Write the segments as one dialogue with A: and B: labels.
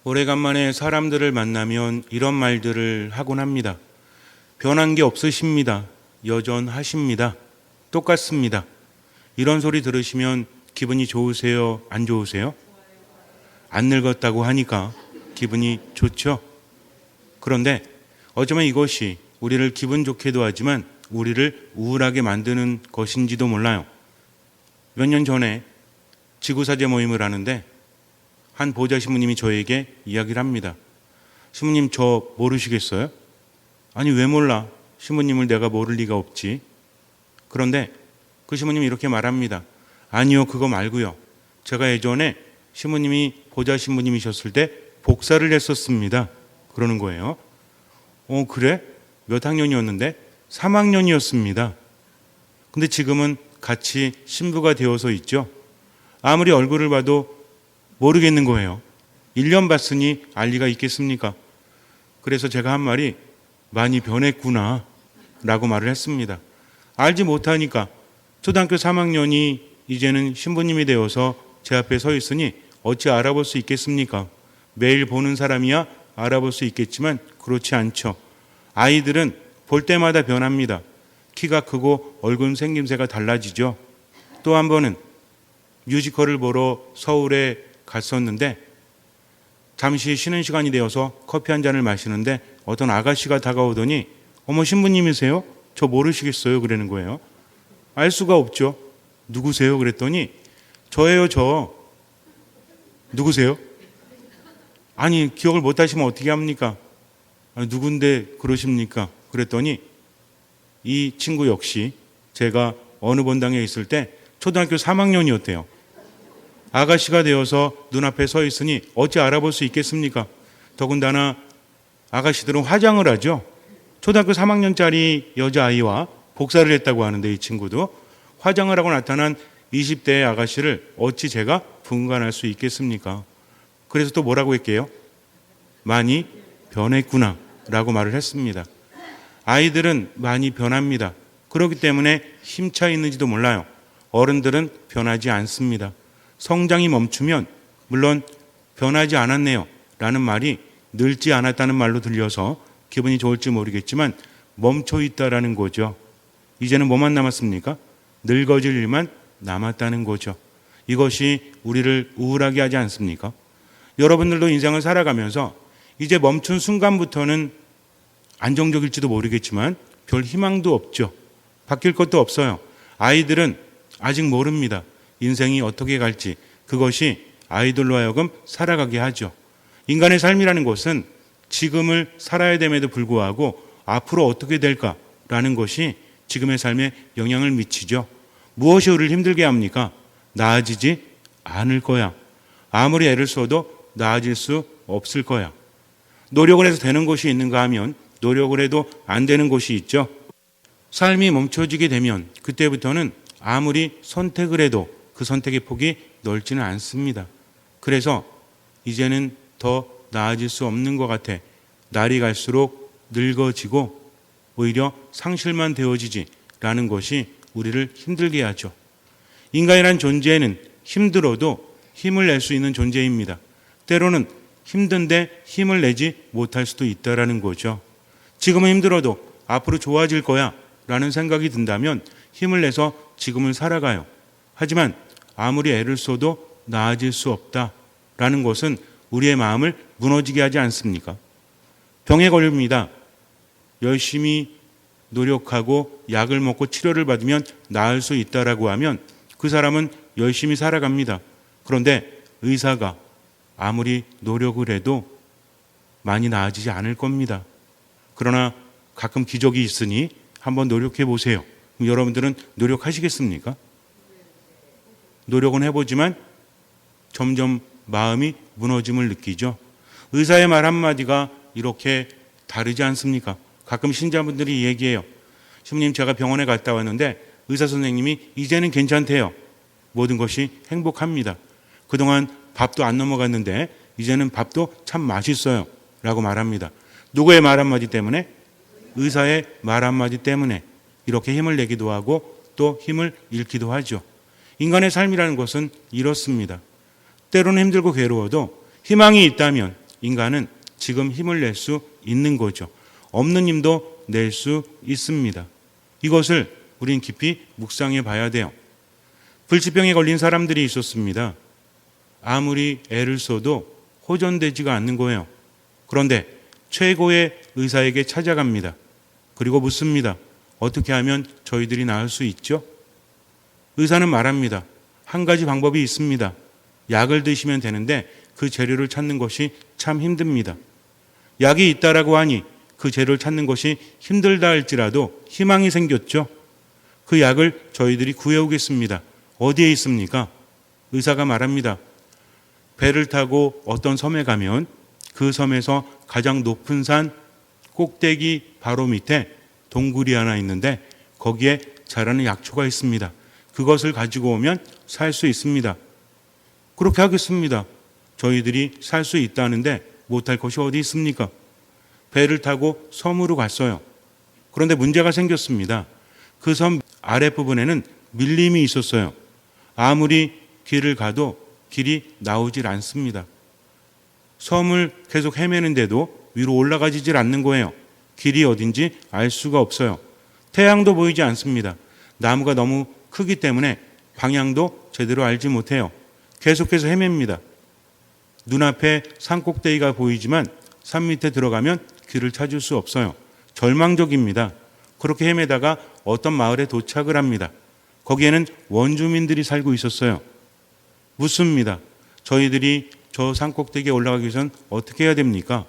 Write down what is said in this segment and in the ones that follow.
A: 오래간만에 사람들을 만나면 이런 말들을 하곤 합니다. 변한 게 없으십니다. 여전하십니다. 똑같습니다. 이런 소리 들으시면 기분이 좋으세요? 안 좋으세요? 안 늙었다고 하니까 기분이 좋죠? 그런데 어쩌면 이것이 우리를 기분 좋게도 하지만 우리를 우울하게 만드는 것인지도 몰라요. 몇 년 전에 지구사제 모임을 하는데 한 보좌 신부님이 저에게 이야기를 합니다. 신부님, 저 모르시겠어요? 아니, 왜 몰라? 신부님을 내가 모를 리가 없지. 그런데 그 신부님이 이렇게 말합니다. 아니요, 그거 말고요. 제가 예전에 신부님이 보좌 신부님이셨을 때 복사를 했었습니다. 그러는 거예요. 그래? 몇 학년이었는데? 3학년이었습니다. 근데 지금은 같이 신부가 되어서 있죠. 아무리 얼굴을 봐도 모르겠는 거예요. 1년 봤으니 알 리가 있겠습니까? 그래서 제가 한 말이 많이 변했구나 라고 말을 했습니다. 알지 못하니까 초등학교 3학년이 이제는 신부님이 되어서 제 앞에 서 있으니 어찌 알아볼 수 있겠습니까? 매일 보는 사람이야 알아볼 수 있겠지만 그렇지 않죠. 아이들은 볼 때마다 변합니다. 키가 크고 얼굴 생김새가 달라지죠. 또 한 번은 뮤지컬을 보러 서울에 갔었는데 잠시 쉬는 시간이 되어서 커피 한 잔을 마시는데 어떤 아가씨가 다가오더니 어머, 신부님이세요? 저 모르시겠어요? 그러는 거예요. 알 수가 없죠. 누구세요? 그랬더니 저예요, 저. 누구세요? 아니, 기억을 못 하시면 어떻게 합니까? 아니, 누군데 그러십니까? 그랬더니 이 친구 역시 제가 어느 본당에 있을 때 초등학교 3학년이었대요. 아가씨가 되어서 눈앞에 서 있으니 어찌 알아볼 수 있겠습니까? 더군다나 아가씨들은 화장을 하죠. 초등학교 3학년짜리 여자아이와 복사를 했다고 하는데 이 친구도 화장을 하고 나타난 20대의 아가씨를 어찌 제가 분간할 수 있겠습니까? 그래서 또 뭐라고 했게요? 많이 변했구나 라고 말을 했습니다. 아이들은 많이 변합니다. 그렇기 때문에 힘차 있는지도 몰라요. 어른들은 변하지 않습니다. 성장이 멈추면 물론 변하지 않았네요 라는 말이 늙지 않았다는 말로 들려서 기분이 좋을지 모르겠지만 멈춰 있다라는 거죠. 이제는 뭐만 남았습니까? 늙어질 일만 남았다는 거죠. 이것이 우리를 우울하게 하지 않습니까? 여러분들도 인생을 살아가면서 이제 멈춘 순간부터는 안정적일지도 모르겠지만 별 희망도 없죠. 바뀔 것도 없어요. 아이들은 아직 모릅니다. 인생이 어떻게 갈지. 그것이 아이들로 하여금 살아가게 하죠. 인간의 삶이라는 것은 지금을 살아야 됨에도 불구하고 앞으로 어떻게 될까라는 것이 지금의 삶에 영향을 미치죠. 무엇이 우리를 힘들게 합니까? 나아지지 않을 거야. 아무리 애를 써도 나아질 수 없을 거야. 노력을 해서 되는 것이 있는가 하면 노력을 해도 안 되는 것이 있죠. 삶이 멈춰지게 되면 그때부터는 아무리 선택을 해도 그 선택의 폭이 넓지는 않습니다. 그래서 이제는 더 나아질 수 없는 것 같아. 날이 갈수록 늙어지고 오히려 상실만 되어지지라는 것이 우리를 힘들게 하죠. 인간이란 존재는 힘들어도 힘을 낼 수 있는 존재입니다. 때로는 힘든데 힘을 내지 못할 수도 있다라는 거죠. 지금은 힘들어도 앞으로 좋아질 거야 라는 생각이 든다면 힘을 내서 지금을 살아가요. 하지만 아무리 애를 써도 나아질 수 없다라는 것은 우리의 마음을 무너지게 하지 않습니까? 병에 걸립니다. 열심히 노력하고 약을 먹고 치료를 받으면 나을 수 있다라고 하면 그 사람은 열심히 살아갑니다. 그런데 의사가 아무리 노력을 해도 많이 나아지지 않을 겁니다. 그러나 가끔 기적이 있으니 한번 노력해 보세요. 그럼 여러분들은 노력하시겠습니까? 노력은 해보지만 점점 마음이 무너짐을 느끼죠. 의사의 말 한마디가 이렇게 다르지 않습니까? 가끔 신자분들이 얘기해요. 신부님, 제가 병원에 갔다 왔는데 의사 선생님이 이제는 괜찮대요. 모든 것이 행복합니다. 그동안 밥도 안 넘어갔는데 이제는 밥도 참 맛있어요 라고 말합니다. 누구의 말 한마디 때문에? 의사의 말 한마디 때문에 이렇게 힘을 내기도 하고 또 힘을 잃기도 하죠. 인간의 삶이라는 것은 이렇습니다. 때로는 힘들고 괴로워도 희망이 있다면 인간은 지금 힘을 낼 수 있는 거죠. 없는 힘도 낼 수 있습니다. 이것을 우린 깊이 묵상해 봐야 돼요. 불치병에 걸린 사람들이 있었습니다. 아무리 애를 써도 호전되지가 않는 거예요. 그런데 최고의 의사에게 찾아갑니다. 그리고 묻습니다. 어떻게 하면 저희들이 나을 수 있죠? 의사는 말합니다. 한 가지 방법이 있습니다. 약을 드시면 되는데 그 재료를 찾는 것이 참 힘듭니다. 약이 있다라고 하니 그 재료를 찾는 것이 힘들다 할지라도 희망이 생겼죠. 그 약을 저희들이 구해오겠습니다. 어디에 있습니까? 의사가 말합니다. 배를 타고 어떤 섬에 가면 그 섬에서 가장 높은 산 꼭대기 바로 밑에 동굴이 하나 있는데 거기에 자라는 약초가 있습니다. 그것을 가지고 오면 살 수 있습니다. 그렇게 하겠습니다. 저희들이 살 수 있다는데 못할 것이 어디 있습니까? 배를 타고 섬으로 갔어요. 그런데 문제가 생겼습니다. 그 섬 아랫부분에는 밀림이 있었어요. 아무리 길을 가도 길이 나오질 않습니다. 섬을 계속 헤매는데도 위로 올라가지질 않는 거예요. 길이 어딘지 알 수가 없어요. 태양도 보이지 않습니다. 나무가 너무 크기 때문에 방향도 제대로 알지 못해요. 계속해서 헤맵니다. 눈앞에 산꼭대기가 보이지만 산 밑에 들어가면 길을 찾을 수 없어요. 절망적입니다. 그렇게 헤매다가 어떤 마을에 도착을 합니다. 거기에는 원주민들이 살고 있었어요. 묻습니다. 저희들이 저 산꼭대기에 올라가기 위해서는 어떻게 해야 됩니까?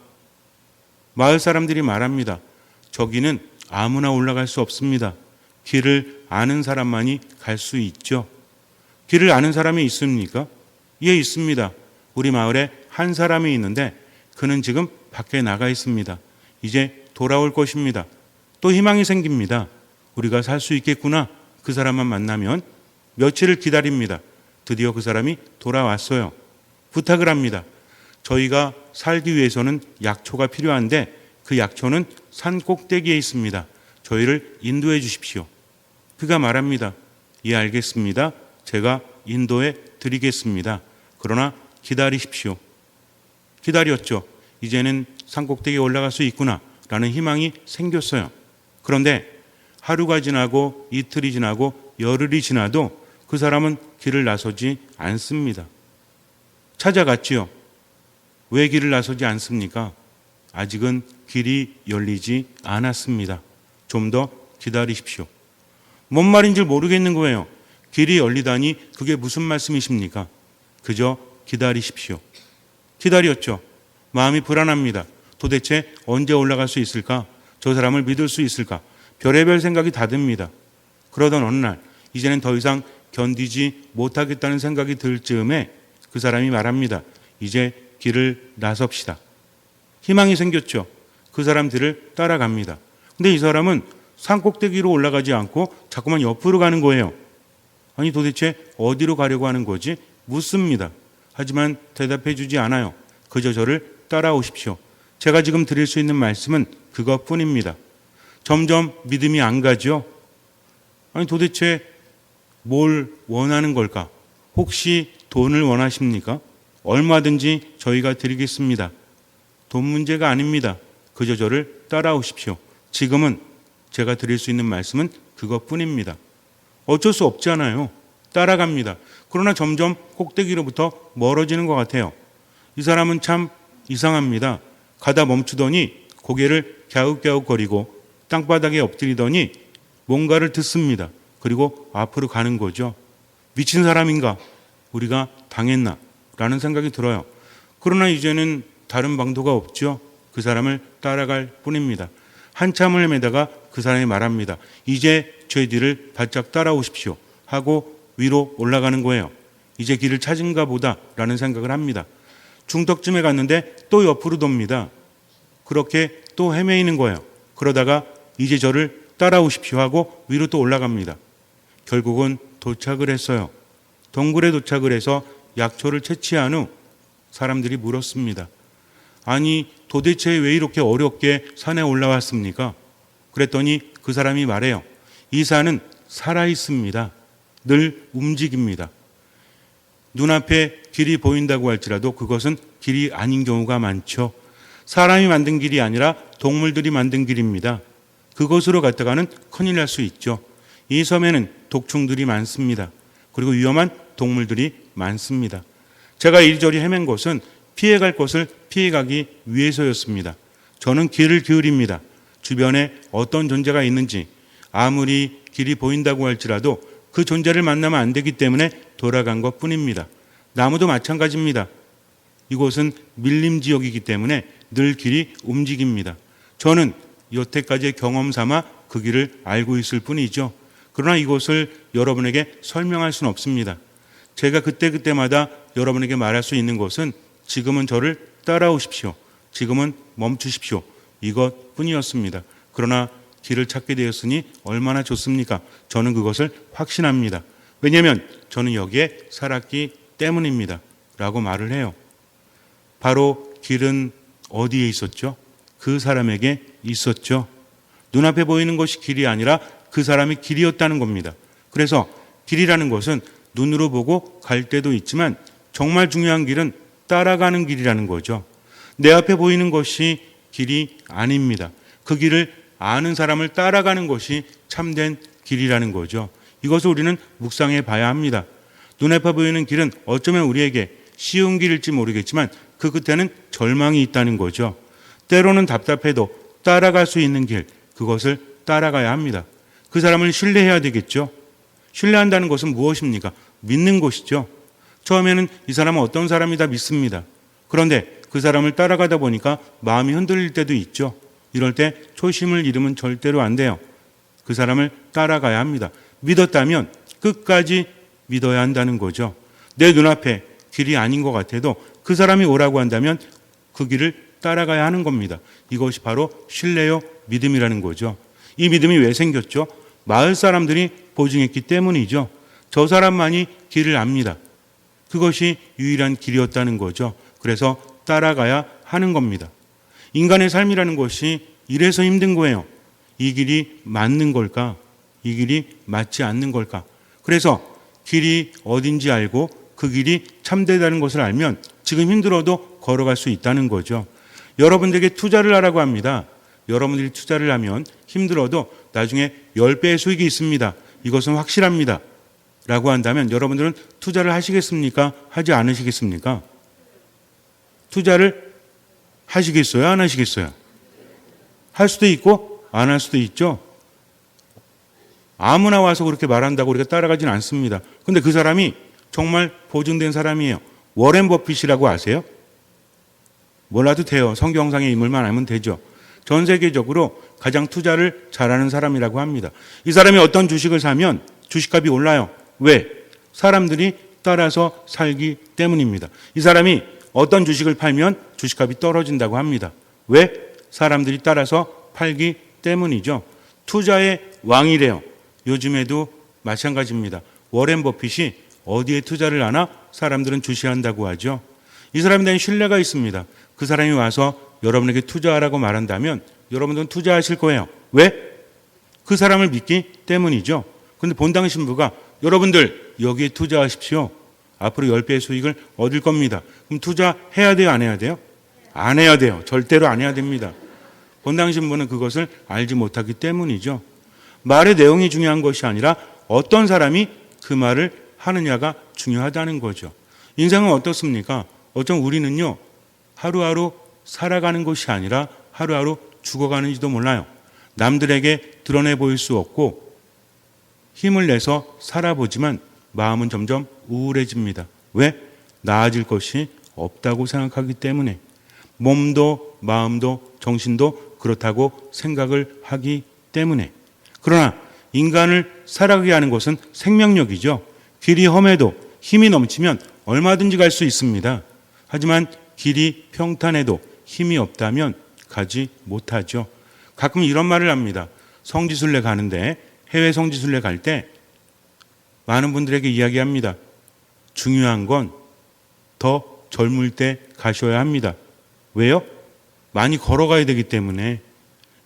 A: 마을 사람들이 말합니다. 저기는 아무나 올라갈 수 없습니다. 길을 아는 사람만이 갈 수 있죠. 길을 아는 사람이 있습니까? 예, 있습니다. 우리 마을에 한 사람이 있는데 그는 지금 밖에 나가 있습니다. 이제 돌아올 것입니다. 또 희망이 생깁니다. 우리가 살 수 있겠구나. 그 사람만 만나면 며칠을 기다립니다. 드디어 그 사람이 돌아왔어요. 부탁을 합니다. 저희가 살기 위해서는 약초가 필요한데 그 약초는 산 꼭대기에 있습니다. 저희를 인도해 주십시오. 그가 말합니다. 예, 알겠습니다. 제가 인도해 드리겠습니다. 그러나 기다리십시오. 기다렸죠. 이제는 산 꼭대기에 올라갈 수 있구나 라는 희망이 생겼어요. 그런데 하루가 지나고 이틀이 지나고 열흘이 지나도 그 사람은 길을 나서지 않습니다. 찾아갔지요. 왜 길을 나서지 않습니까? 아직은 길이 열리지 않았습니다. 좀 더 기다리십시오. 뭔 말인지 모르겠는 거예요. 길이 열리다니 그게 무슨 말씀이십니까? 그저 기다리십시오. 기다렸죠. 마음이 불안합니다. 도대체 언제 올라갈 수 있을까? 저 사람을 믿을 수 있을까? 별의별 생각이 다 듭니다. 그러던 어느 날 이제는 더 이상 견디지 못하겠다는 생각이 들 즈음에 그 사람이 말합니다. 이제 길을 나섭시다. 희망이 생겼죠. 그 사람들을 따라갑니다. 근데 이 사람은 산꼭대기로 올라가지 않고 자꾸만 옆으로 가는 거예요. 아니 도대체 어디로 가려고 하는 거지? 묻습니다. 하지만 대답해 주지 않아요. 그저 저를 따라오십시오. 제가 지금 드릴 수 있는 말씀은 그것뿐입니다. 점점 믿음이 안 가죠. 아니 도대체 뭘 원하는 걸까? 혹시 돈을 원하십니까? 얼마든지 저희가 드리겠습니다. 돈 문제가 아닙니다. 그저 저를 따라오십시오. 지금은 제가 드릴 수 있는 말씀은 그것뿐입니다. 어쩔 수 없잖아요. 따라갑니다. 그러나 점점 꼭대기로부터 멀어지는 것 같아요. 이 사람은 참 이상합니다. 가다 멈추더니 고개를 갸웃갸웃거리고 땅바닥에 엎드리더니 뭔가를 듣습니다. 그리고 앞으로 가는 거죠. 미친 사람인가? 우리가 당했나? 라는 생각이 들어요. 그러나 이제는 다른 방도가 없죠. 그 사람을 따라갈 뿐입니다. 한참을 헤매다가 그 사람이 말합니다. 이제 제 뒤를 바짝 따라오십시오. 하고 위로 올라가는 거예요. 이제 길을 찾은가 보다 라는 생각을 합니다. 중턱쯤에 갔는데 또 옆으로 돕니다. 그렇게 또 헤매이는 거예요. 그러다가 이제 저를 따라오십시오 하고 위로 또 올라갑니다. 결국은 도착을 했어요. 동굴에 도착을 해서 약초를 채취한 후 사람들이 물었습니다. 아니 도대체 왜 이렇게 어렵게 산에 올라왔습니까? 그랬더니 그 사람이 말해요. 이 산은 살아있습니다. 늘 움직입니다. 눈앞에 길이 보인다고 할지라도 그것은 길이 아닌 경우가 많죠. 사람이 만든 길이 아니라 동물들이 만든 길입니다. 그곳으로 갔다가는 큰일 날 수 있죠. 이 섬에는 독충들이 많습니다. 그리고 위험한 동물들이 많습니다. 제가 이리저리 헤맨 곳은 피해갈 곳을 피해가기 위해서였습니다. 저는 귀를 기울입니다. 주변에 어떤 존재가 있는지 아무리 길이 보인다고 할지라도 그 존재를 만나면 안 되기 때문에 돌아간 것 뿐입니다. 나무도 마찬가지입니다. 이곳은 밀림 지역이기 때문에 늘 길이 움직입니다. 저는 여태까지의 경험 삼아 그 길을 알고 있을 뿐이죠. 그러나 이곳을 여러분에게 설명할 수는 없습니다. 제가 그때마다 여러분에게 말할 수 있는 것은 지금은 저를 따라오십시오. 지금은 멈추십시오. 이것뿐이었습니다. 그러나 길을 찾게 되었으니 얼마나 좋습니까? 저는 그것을 확신합니다. 왜냐하면 저는 여기에 살았기 때문입니다. 라고 말을 해요. 바로 길은 어디에 있었죠? 그 사람에게 있었죠. 눈앞에 보이는 것이 길이 아니라 그 사람이 길이었다는 겁니다. 그래서 길이라는 것은 눈으로 보고 갈 때도 있지만 정말 중요한 길은 따라가는 길이라는 거죠. 내 앞에 보이는 것이 길이 아닙니다. 그 길을 아는 사람을 따라가는 것이 참된 길이라는 거죠. 이것을 우리는 묵상해 봐야 합니다. 눈앞에 보이는 길은 어쩌면 우리에게 쉬운 길일지 모르겠지만 그 끝에는 절망이 있다는 거죠. 때로는 답답해도 따라갈 수 있는 길, 그것을 따라가야 합니다. 그 사람을 신뢰해야 되겠죠. 신뢰한다는 것은 무엇입니까? 믿는 것이죠. 처음에는 이 사람은 어떤 사람이다 믿습니다. 그런데 그 사람을 따라가다 보니까 마음이 흔들릴 때도 있죠. 이럴 때 초심을 잃으면 절대로 안 돼요. 그 사람을 따라가야 합니다. 믿었다면 끝까지 믿어야 한다는 거죠. 내 눈앞에 길이 아닌 것 같아도 그 사람이 오라고 한다면 그 길을 따라가야 하는 겁니다. 이것이 바로 신뢰요 믿음이라는 거죠. 이 믿음이 왜 생겼죠? 마을 사람들이 보증했기 때문이죠. 저 사람만이 길을 압니다. 그것이 유일한 길이었다는 거죠. 그래서 따라가야 하는 겁니다. 인간의 삶이라는 것이 이래서 힘든 거예요. 이 길이 맞는 걸까? 이 길이 맞지 않는 걸까? 그래서 길이 어딘지 알고 그 길이 참되다는 것을 알면 지금 힘들어도 걸어갈 수 있다는 거죠. 여러분들에게 투자를 하라고 합니다. 여러분들이 투자를 하면 힘들어도 나중에 10배의 수익이 있습니다. 이것은 확실합니다. 라고 한다면 여러분들은 투자를 하시겠습니까? 하지 않으시겠습니까? 투자를 하시겠어요? 안 하시겠어요? 할 수도 있고 안 할 수도 있죠. 아무나 와서 그렇게 말한다고 우리가 따라가진 않습니다. 근데 그 사람이 정말 보증된 사람이에요. 워렌 버핏이라고 아세요? 몰라도 돼요. 성경상의 인물만 알면 되죠. 전 세계적으로 가장 투자를 잘하는 사람이라고 합니다. 이 사람이 어떤 주식을 사면 주식값이 올라요. 왜? 사람들이 따라서 살기 때문입니다. 이 사람이 어떤 주식을 팔면 주식값이 떨어진다고 합니다. 왜? 사람들이 따라서 팔기 때문이죠. 투자의 왕이래요. 요즘에도 마찬가지입니다. 워렌 버핏이 어디에 투자를 하나 사람들은 주시한다고 하죠. 이 사람에 대한 신뢰가 있습니다. 그 사람이 와서 여러분에게 투자하라고 말한다면 여러분들은 투자하실 거예요. 왜? 그 사람을 믿기 때문이죠. 그런데 본당 신부가 여러분들 여기에 투자하십시오. 앞으로 10배의 수익을 얻을 겁니다. 그럼 투자해야 돼요? 안 해야 돼요? 안 해야 돼요. 절대로 안 해야 됩니다. 본당 신부는 그것을 알지 못하기 때문이죠. 말의 내용이 중요한 것이 아니라 어떤 사람이 그 말을 하느냐가 중요하다는 거죠. 인생은 어떻습니까? 어쩜 우리는요, 하루하루 살아가는 것이 아니라 하루하루 죽어가는지도 몰라요. 남들에게 드러내 보일 수 없고 힘을 내서 살아보지만 마음은 점점 우울해집니다. 왜? 나아질 것이 없다고 생각하기 때문에. 몸도 마음도 정신도 그렇다고 생각을 하기 때문에. 그러나 인간을 살아가게 하는 것은 생명력이죠. 길이 험해도 힘이 넘치면 얼마든지 갈 수 있습니다. 하지만 길이 평탄해도 힘이 없다면 가지 못하죠. 가끔 이런 말을 합니다. 성지순례 가는데, 해외 성지순례 갈 때 많은 분들에게 이야기합니다. 중요한 건 더 젊을 때 가셔야 합니다. 왜요? 많이 걸어가야 되기 때문에.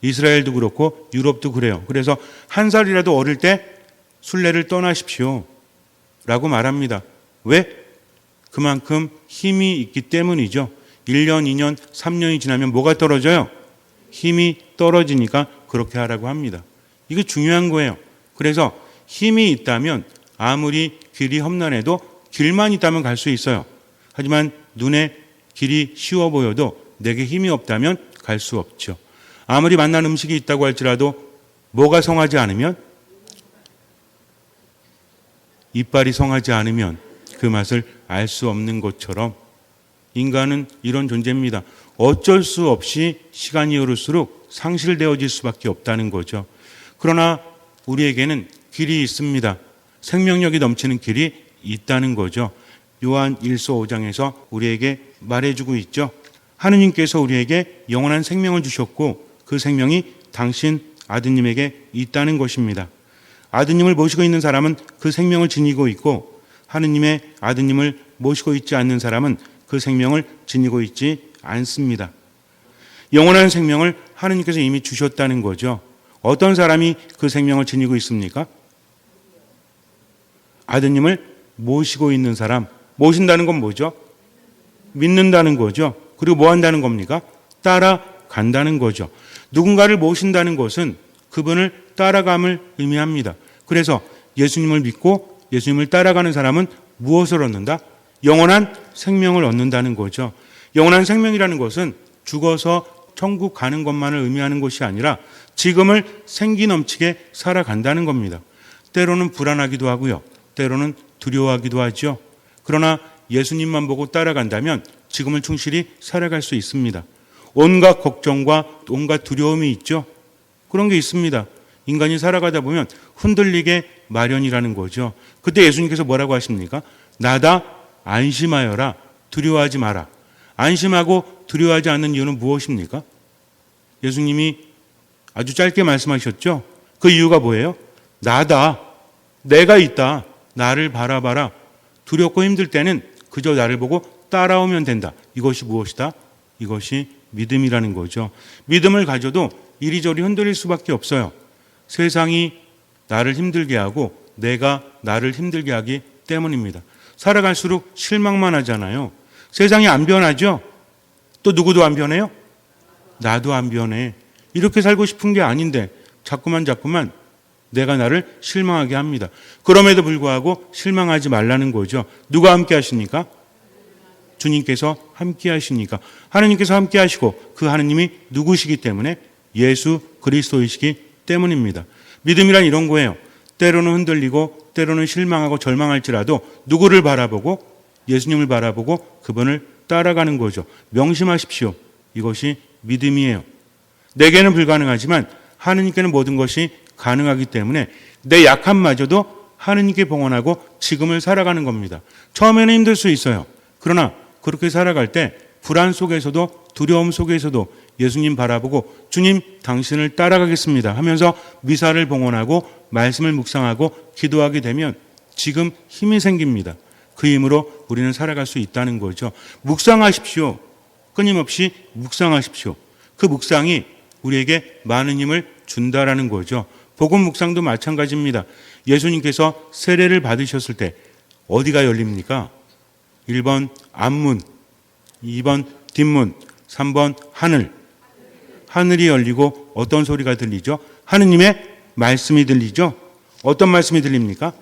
A: 이스라엘도 그렇고 유럽도 그래요. 그래서 한 살이라도 어릴 때 순례를 떠나십시오. 라고 말합니다. 왜? 그만큼 힘이 있기 때문이죠. 1년, 2년, 3년이 지나면 뭐가 떨어져요? 힘이 떨어지니까 그렇게 하라고 합니다. 이게 중요한 거예요. 그래서 힘이 있다면 아무리 길이 험난해도 길만 있다면 갈 수 있어요. 하지만 눈에 길이 쉬워 보여도 내게 힘이 없다면 갈 수 없죠. 아무리 맛난 음식이 있다고 할지라도 뭐가 성하지 않으면, 이빨이 성하지 않으면 그 맛을 알 수 없는 것처럼 인간은 이런 존재입니다. 어쩔 수 없이 시간이 흐를수록 상실되어질 수밖에 없다는 거죠. 그러나 우리에게는 길이 있습니다. 생명력이 넘치는 길이 있다는 거죠. 요한 1서 5장에서 우리에게 말해주고 있죠. 하느님께서 우리에게 영원한 생명을 주셨고 그 생명이 당신 아드님에게 있다는 것입니다. 아드님을 모시고 있는 사람은 그 생명을 지니고 있고 하느님의 아드님을 모시고 있지 않는 사람은 그 생명을 지니고 있지 않습니다. 영원한 생명을 하느님께서 이미 주셨다는 거죠. 어떤 사람이 그 생명을 지니고 있습니까? 아드님을 모시고 있는 사람. 모신다는 건 뭐죠? 믿는다는 거죠. 그리고 뭐 한다는 겁니까? 따라간다는 거죠. 누군가를 모신다는 것은 그분을 따라감을 의미합니다. 그래서 예수님을 믿고 예수님을 따라가는 사람은 무엇을 얻는다? 영원한 생명을 얻는다는 거죠. 영원한 생명이라는 것은 죽어서 천국 가는 것만을 의미하는 것이 아니라 지금을 생기 넘치게 살아간다는 겁니다. 때로는 불안하기도 하고요. 때로는 두려워하기도 하죠. 그러나 예수님만 보고 따라간다면 지금을 충실히 살아갈 수 있습니다. 온갖 걱정과 온갖 두려움이 있죠. 그런 게 있습니다. 인간이 살아가다 보면 흔들리게 마련이라는 거죠. 그때 예수님께서 뭐라고 하십니까? 나다 안심하여라. 두려워하지 마라. 안심하고 두려워하지 않는 이유는 무엇입니까? 예수님이 아주 짧게 말씀하셨죠. 그 이유가 뭐예요? 나다. 내가 있다. 나를 바라봐라. 두렵고 힘들 때는 그저 나를 보고 따라오면 된다. 이것이 무엇이다? 이것이 믿음이라는 거죠. 믿음을 가져도 이리저리 흔들릴 수밖에 없어요. 세상이 나를 힘들게 하고 내가 나를 힘들게 하기 때문입니다. 살아갈수록 실망만 하잖아요. 세상이 안 변하죠? 또 누구도 안 변해요? 나도 안 변해. 이렇게 살고 싶은 게 아닌데 자꾸만 내가 나를 실망하게 합니다. 그럼에도 불구하고 실망하지 말라는 거죠. 누가 함께 하십니까? 주님께서 함께 하시니까. 하느님께서 함께 하시고 그 하느님이 누구시기 때문에? 예수 그리스도이시기 때문입니다. 믿음이란 이런 거예요. 때로는 흔들리고 때로는 실망하고 절망할지라도 누구를 바라보고? 예수님을 바라보고 그분을 따라가는 거죠. 명심하십시오. 이것이 믿음이에요. 내게는 불가능하지만 하느님께는 모든 것이 가능하기 때문에 내 약함마저도 하느님께 봉헌하고 지금을 살아가는 겁니다. 처음에는 힘들 수 있어요. 그러나 그렇게 살아갈 때 불안 속에서도 두려움 속에서도 예수님 바라보고 주님 당신을 따라가겠습니다 하면서 미사를 봉헌하고 말씀을 묵상하고 기도하게 되면 지금 힘이 생깁니다. 그 힘으로 우리는 살아갈 수 있다는 거죠. 묵상하십시오. 끊임없이 묵상하십시오. 그 묵상이 우리에게 많은 힘을 준다라는 거죠. 복음 묵상도 마찬가지입니다. 예수님께서 세례를 받으셨을 때 어디가 열립니까? 1번 앞문, 2번 뒷문, 3번 하늘. 하늘이 열리고 어떤 소리가 들리죠? 하느님의 말씀이 들리죠? 어떤 말씀이 들립니까?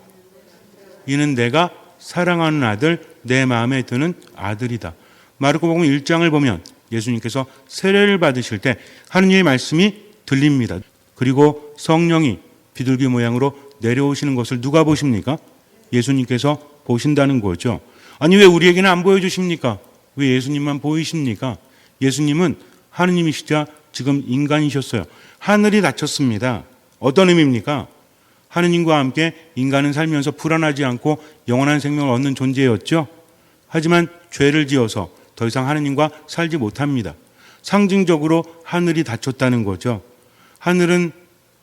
A: 이는 내가 사랑하는 아들, 내 마음에 드는 아들이다. 마르코복음 1장을 보면 예수님께서 세례를 받으실 때 하느님의 말씀이 들립니다. 그리고 성령이 비둘기 모양으로 내려오시는 것을 누가 보십니까? 예수님께서 보신다는 거죠. 아니 왜 우리에게는 안 보여주십니까? 왜 예수님만 보이십니까? 예수님은 하느님이시자 지금 인간이셨어요. 하늘이 닫혔습니다. 어떤 의미입니까? 하느님과 함께 인간은 살면서 불안하지 않고 영원한 생명을 얻는 존재였죠. 하지만 죄를 지어서 더 이상 하느님과 살지 못합니다. 상징적으로 하늘이 닫혔다는 거죠. 하늘은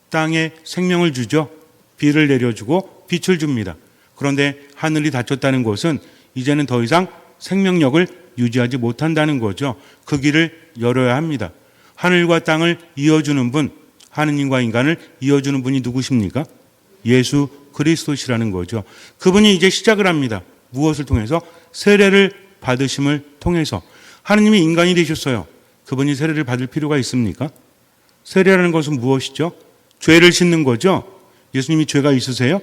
A: 땅에 생명을 주죠. 비를 내려주고 빛을 줍니다. 그런데 하늘이 닫혔다는 것은 이제는 더 이상 생명력을 유지하지 못한다는 거죠. 그 길을 열어야 합니다. 하늘과 땅을 이어주는 분, 하느님과 인간을 이어주는 분이 누구십니까? 예수 그리스도시라는 거죠. 그분이 이제 시작을 합니다. 무엇을 통해서? 세례를 받으심을 통해서. 하느님이 인간이 되셨어요. 그분이 세례를 받을 필요가 있습니까? 세례라는 것은 무엇이죠? 죄를 씻는 거죠. 예수님이 죄가 있으세요?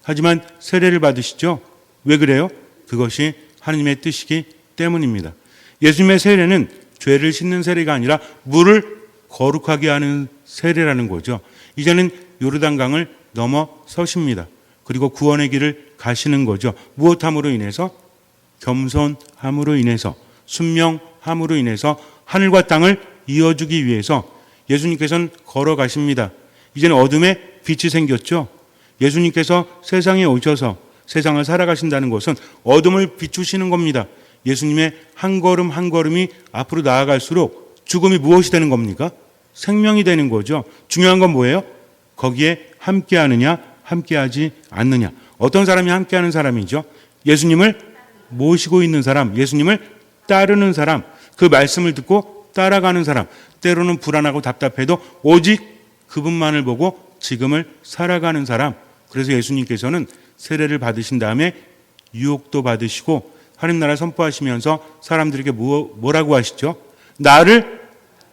A: 하지만 세례를 받으시죠. 왜 그래요? 그것이 하느님의 뜻이기 때문입니다. 예수님의 세례는 죄를 씻는 세례가 아니라 물을 거룩하게 하는 세례라는 거죠. 이제는 요르단강을 넘어서십니다. 그리고 구원의 길을 가시는 거죠. 무엇함으로 인해서? 겸손함으로 인해서, 순명함으로 인해서 하늘과 땅을 이어주기 위해서 예수님께서는 걸어가십니다. 이제는 어둠에 빛이 생겼죠. 예수님께서 세상에 오셔서 세상을 살아가신다는 것은 어둠을 비추시는 겁니다. 예수님의 한 걸음 한 걸음이 앞으로 나아갈수록 죽음이 무엇이 되는 겁니까? 생명이 되는 거죠. 중요한 건 뭐예요? 거기에 함께하느냐 함께하지 않느냐. 어떤 사람이 함께하는 사람이죠? 예수님을 모시고 있는 사람, 예수님을 따르는 사람, 그 말씀을 듣고 따라가는 사람, 때로는 불안하고 답답해도 오직 그분만을 보고 지금을 살아가는 사람. 그래서 예수님께서는 세례를 받으신 다음에 유혹도 받으시고 하나님 나라 선포하시면서 사람들에게 뭐라고 하시죠? 나를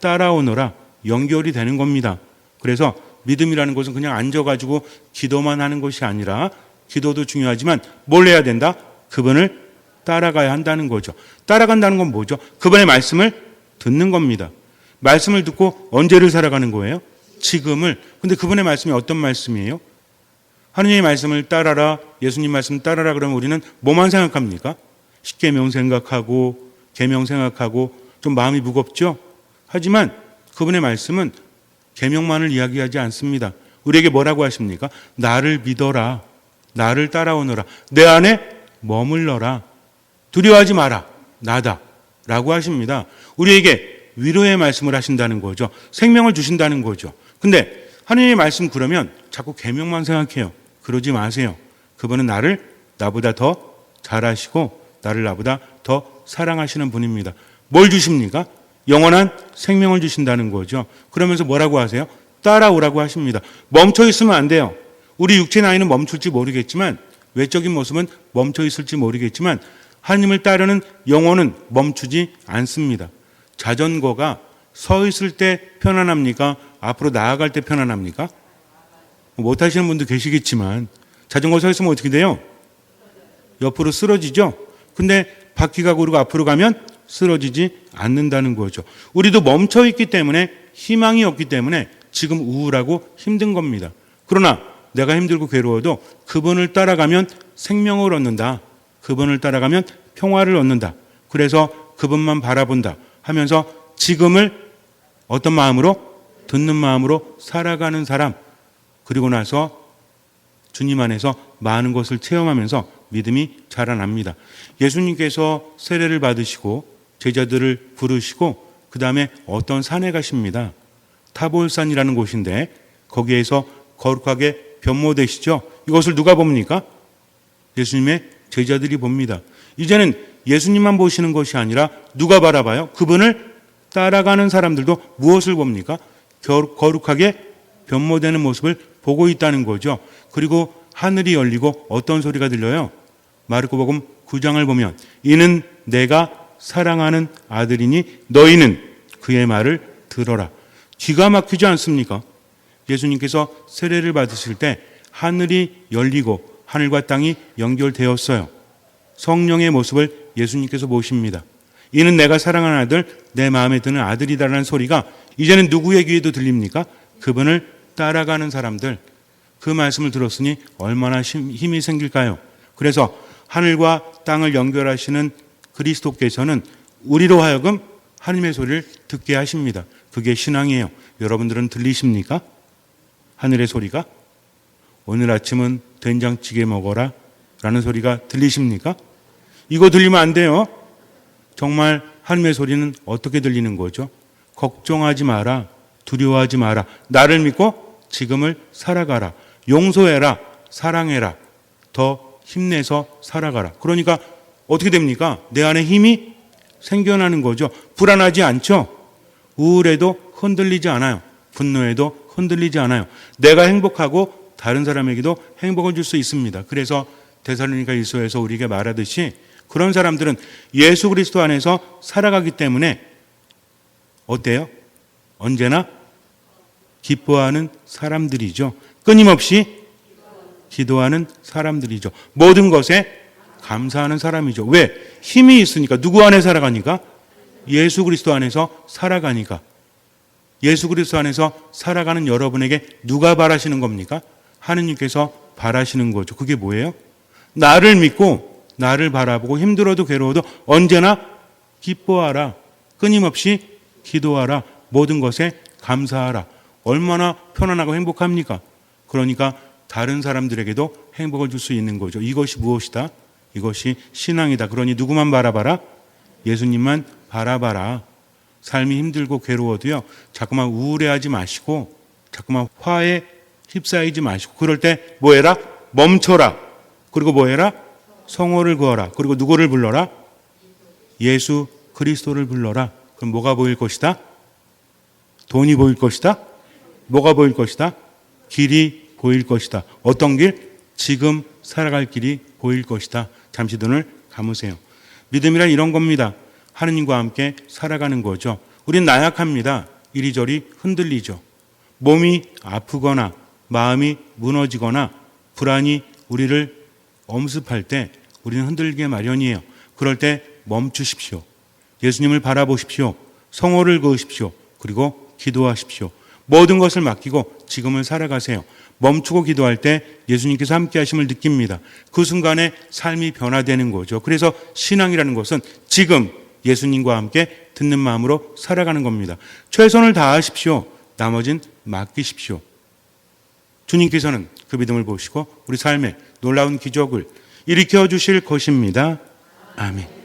A: 따라오너라. 연결이 되는 겁니다. 그래서 믿음이라는 것은 그냥 앉아가지고 기도만 하는 것이 아니라 기도도 중요하지만 뭘 해야 된다? 그분을 따라가야 한다는 거죠. 따라간다는 건 뭐죠? 그분의 말씀을 듣는 겁니다. 말씀을 듣고 언제를 살아가는 거예요? 지금을. 근데 그분의 말씀이 어떤 말씀이에요? 하느님의 말씀을 따라라, 예수님 말씀 따라라 그러면 우리는 뭐만 생각합니까? 십계명 생각하고 계명 생각하고 좀 마음이 무겁죠? 하지만 그분의 말씀은 계명만을 이야기하지 않습니다. 우리에게 뭐라고 하십니까? 나를 믿어라. 나를 따라오너라. 내 안에 머물러라. 두려워하지 마라. 나다. 라고 하십니다. 우리에게 위로의 말씀을 하신다는 거죠. 생명을 주신다는 거죠. 근데 하느님의 말씀 그러면 자꾸 계명만 생각해요. 그러지 마세요. 그분은 나를 나보다 더 잘하시고 나를 나보다 더 사랑하시는 분입니다. 뭘 주십니까? 영원한 생명을 주신다는 거죠. 그러면서 뭐라고 하세요? 따라오라고 하십니다. 멈춰 있으면 안 돼요. 우리 육체 나이는 멈출지 모르겠지만 외적인 모습은 멈춰 있을지 모르겠지만 하나님을 따르는 영혼은 멈추지 않습니다. 자전거가 서 있을 때 편안합니까? 앞으로 나아갈 때 편안합니까? 못 하시는 분도 계시겠지만 자전거 서 있으면 어떻게 돼요? 옆으로 쓰러지죠? 근데 바퀴가 고르고 앞으로 가면 쓰러지지 않는다는 거죠. 우리도 멈춰 있기 때문에 희망이 없기 때문에 지금 우울하고 힘든 겁니다. 그러나 내가 힘들고 괴로워도 그분을 따라가면 생명을 얻는다. 그분을 따라가면 평화를 얻는다. 그래서 그분만 바라본다 하면서 지금을 어떤 마음으로? 듣는 마음으로 살아가는 사람. 그리고 나서 주님 안에서 많은 것을 체험하면서 믿음이 자라납니다. 예수님께서 세례를 받으시고 제자들을 부르시고 그 다음에 어떤 산에 가십니다. 타볼산이라는 곳인데 거기에서 거룩하게 변모되시죠. 이것을 누가 봅니까? 예수님의 제자들이 봅니다. 이제는 예수님만 보시는 것이 아니라 누가 바라봐요? 그분을 따라가는 사람들도 무엇을 봅니까? 거룩하게 변모되는 모습을 보고 있다는 거죠. 그리고 하늘이 열리고 어떤 소리가 들려요? 마르코복음 9장을 보면 이는 내가 사랑하는 아들이니 너희는 그의 말을 들어라. 기가 막히지 않습니까? 예수님께서 세례를 받으실 때 하늘이 열리고 하늘과 땅이 연결되었어요. 성령의 모습을 예수님께서 보십니다. 이는 내가 사랑하는 아들, 내 마음에 드는 아들이다라는 소리가 이제는 누구의 귀에도 들립니까? 그분을 따라가는 사람들. 그 말씀을 들었으니 얼마나 힘이 생길까요? 그래서 하늘과 땅을 연결하시는 그리스도께서는 우리로 하여금 하나님의 소리를 듣게 하십니다. 그게 신앙이에요. 여러분들은 들리십니까? 하늘의 소리가? 오늘 아침은 된장찌개 먹어라 라는 소리가 들리십니까? 이거 들리면 안 돼요. 정말 하나님의 소리는 어떻게 들리는 거죠? 걱정하지 마라. 두려워하지 마라. 나를 믿고 지금을 살아가라. 용서해라. 사랑해라. 더 힘내서 살아가라. 그러니까 어떻게 됩니까? 내 안에 힘이 생겨나는 거죠. 불안하지 않죠? 우울해도 흔들리지 않아요. 분노해도 흔들리지 않아요. 내가 행복하고 다른 사람에게도 행복을 줄 수 있습니다. 그래서 데살로니가 일서에서 우리에게 말하듯이 그런 사람들은 예수 그리스도 안에서 살아가기 때문에 어때요? 언제나 기뻐하는 사람들이죠. 끊임없이 기도하는 사람들이죠. 모든 것에 감사하는 사람이죠. 왜? 힘이 있으니까. 누구 안에 살아가니까? 예수 그리스도 안에서 살아가니까. 예수 그리스도 안에서 살아가는 여러분에게 누가 바라시는 겁니까? 하느님께서 바라시는 거죠. 그게 뭐예요? 나를 믿고 나를 바라보고 힘들어도 괴로워도 언제나 기뻐하라. 끊임없이 기도하라. 모든 것에 감사하라. 얼마나 편안하고 행복합니까? 그러니까 다른 사람들에게도 행복을 줄 수 있는 거죠. 이것이 무엇이다? 이것이 신앙이다. 그러니 누구만 바라봐라? 예수님만 바라봐라. 삶이 힘들고 괴로워도요, 자꾸만 우울해하지 마시고 자꾸만 화에 휩싸이지 마시고, 그럴 때 뭐 해라? 멈춰라. 그리고 뭐 해라? 성호를 그어라. 그리고 누구를 불러라? 예수 그리스도를 불러라. 그럼 뭐가 보일 것이다? 돈이 보일 것이다? 뭐가 보일 것이다? 길이 보일 것이다. 어떤 길? 지금 살아갈 길이 보일 것이다. 잠시 눈을 감으세요. 믿음이란 이런 겁니다. 하느님과 함께 살아가는 거죠. 우린 나약합니다. 이리저리 흔들리죠. 몸이 아프거나 마음이 무너지거나 불안이 우리를 엄습할 때 우리는 흔들리게 마련이에요. 그럴 때 멈추십시오. 예수님을 바라보십시오. 성호를 그으십시오. 그리고 기도하십시오. 모든 것을 맡기고 지금을 살아가세요. 멈추고 기도할 때 예수님께서 함께 하심을 느낍니다. 그 순간에 삶이 변화되는 거죠. 그래서 신앙이라는 것은 지금 예수님과 함께 듣는 마음으로 살아가는 겁니다. 최선을 다하십시오. 나머진 맡기십시오. 주님께서는 그 믿음을 보시고 우리 삶에 놀라운 기적을 일으켜 주실 것입니다. 아멘.